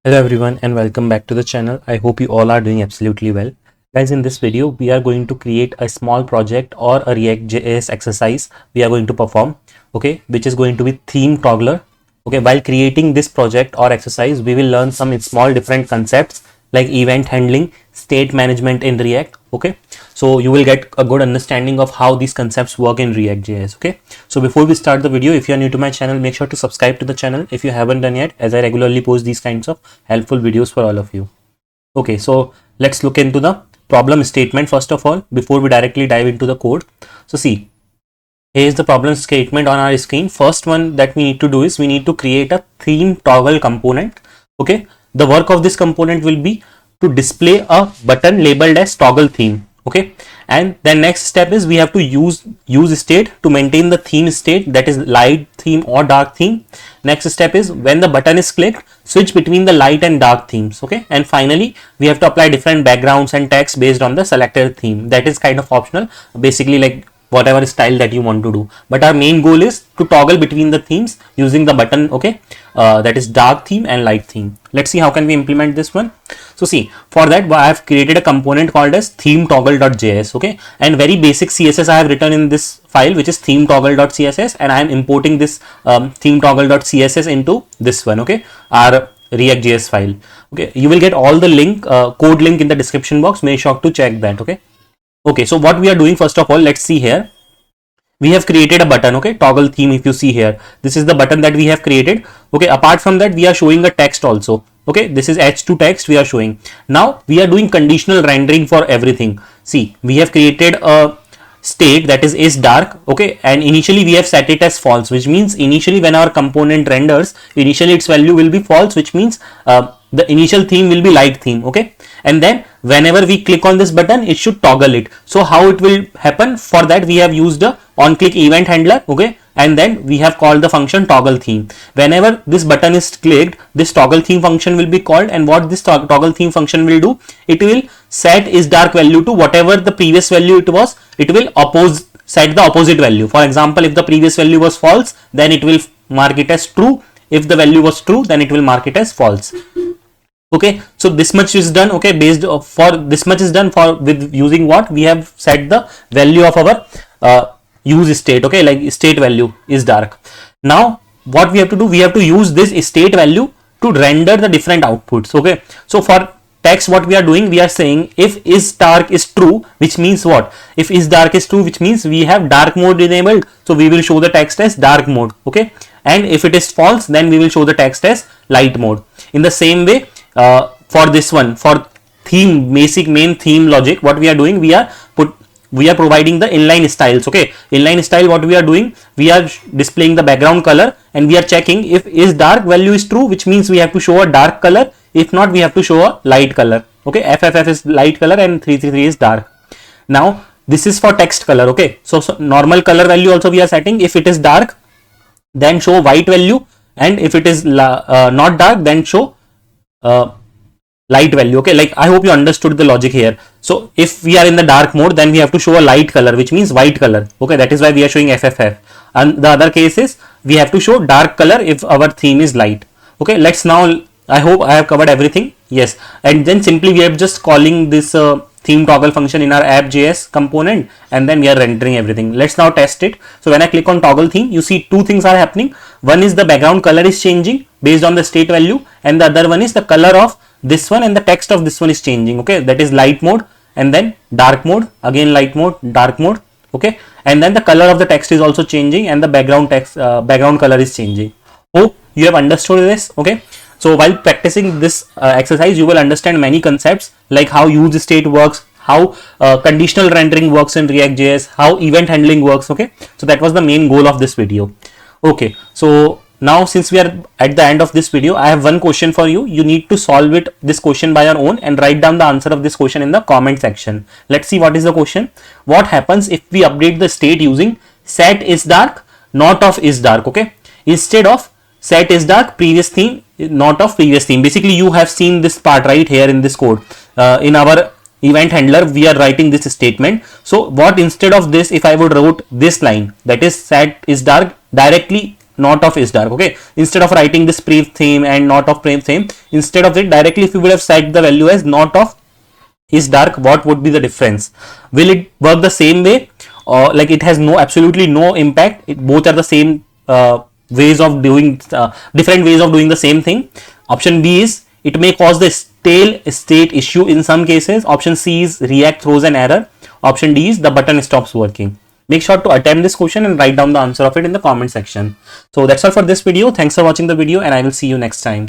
Hello everyone and welcome back to the channel. I hope you all are doing absolutely well. Guys, in this video, we are going to create a small project or a React.js exercise we are going to perform, okay, which is going to be theme toggler. Okay, while creating this project or exercise, we will learn some small different concepts like event handling, state management in React, okay. So you will get a good understanding of how these concepts work in React.js, okay. So before we start the video, if you are new to my channel, make sure to subscribe to the channel if you haven't done yet, as I regularly post these kinds of helpful videos for all of you. Okay, so let's look into the problem statement first of all before we directly dive into the code. So see, here is the problem statement on our screen. First one that we need to do is we need to create a theme toggle component, okay. The work of this component will be to display a button labeled as toggle theme, okay. And the next step is we have to use state to maintain the theme state, that is light theme or dark theme. Next step is when the button is clicked, switch between the light and dark themes, okay. And finally we have to apply different backgrounds and text based on the selected theme. That is kind of optional, basically like whatever style that you want to do, but our main goal is to toggle between the themes using the button, okay. That is dark theme and light theme. Let's see how can we implement this one. So see, for that I have created a component called as theme toggle.js, okay, and very basic CSS I have written in this file, which is theme toggle.css, and I am importing this theme toggle.css into this one, okay, our react.js file, okay. You will get all the link, code link in the description box. Make sure to check that, okay. Okay, so what we are doing, first of all, let's see here. We have created a button, okay, toggle theme. If you see here, this is the button that we have created, okay. Apart from that, we are showing a text also, okay. This is h2 text we are showing. Now we are doing conditional rendering for everything. See, we have created a state that is dark, okay, and initially we have set it as false, which means initially when our component renders, initially its value will be false, which means the initial theme will be light theme, okay. And then whenever we click on this button, it should toggle it. So how it will happen? For that we have used a on click event handler, okay, and then we have called the function toggle theme. Whenever this button is clicked, this toggle theme function will be called, and what this toggle theme function will do, it will set is dark value to whatever the previous value it was. It will set the opposite value. For example, if the previous value was false, then it will mark it as true. If the value was true, then it will mark it as false, okay. So this much is done, okay. Based for this much is done for with using what we have set the value of our use state, okay, like state value is dark. Now what we have to do, we have to use this state value to render the different outputs, okay. So for text, what we are doing, we are saying if is dark is true, which means what? If is dark is true, which means we have dark mode enabled, so we will show the text as dark mode, okay. And if it is false, then we will show the text as light mode. In the same way, for this one, for theme, basic main theme logic, what we are doing, we are providing the inline styles, okay. Inline style, what we are doing, we are displaying the background color, and we are checking if is dark value is true, which means we have to show a dark color. If not, we have to show a light color, okay. FFF is light color and 333 is dark. Now this is for text color, okay. So normal color value also we are setting. If it is dark, then show white value, and if it is not dark, then show light value, okay. Like I hope you understood the logic here. So if we are in the dark mode, then we have to show a light color, which means white color, okay. That is why we are showing FFF. And the other case is we have to show dark color if our theme is light, okay. Let's now, I hope I have covered everything. Yes, and then simply we are just calling this theme toggle function in our app.js component, and then we are rendering everything. Let's now test it. So when I click on toggle theme, you see two things are happening. One is the background color is changing based on the state value, and the other one is the color of this one and the text of this one is changing, okay. That is light mode, and then dark mode, again light mode, dark mode, okay. And then the color of the text is also changing, and the background color is changing. Hope you have understood this, okay. So while practicing this exercise, you will understand many concepts like how use state works, how conditional rendering works in React.js, how event handling works, okay. So that was the main goal of this video, okay. So now since we are at the end of this video, I have one question for you. You need to solve this question by your own and write down the answer of this question in the comment section. Let's see what is the question. What happens if we update the state using set is dark, not of is dark, okay. Instead of set is dark, previous theme, not of previous theme. Basically you have seen this part right here in this code. In our event handler, we are writing this statement. So what, instead of this, if I would wrote this line, that is set is dark, directly not of is dark. Okay, instead of writing this pre theme and not of pre theme, instead of it directly, if you would have set the value as not of is dark, what would be the difference? Will it work the same way, or like it has no absolutely no impact? Both are the same ways of doing different ways of doing the same thing. Option B is it may cause the stale state issue in some cases. Option C is React throws an error. Option D is the button stops working. Make sure to attempt this question and write down the answer of it in the comment section. So that's all for this video. Thanks for watching the video, and I will see you next time.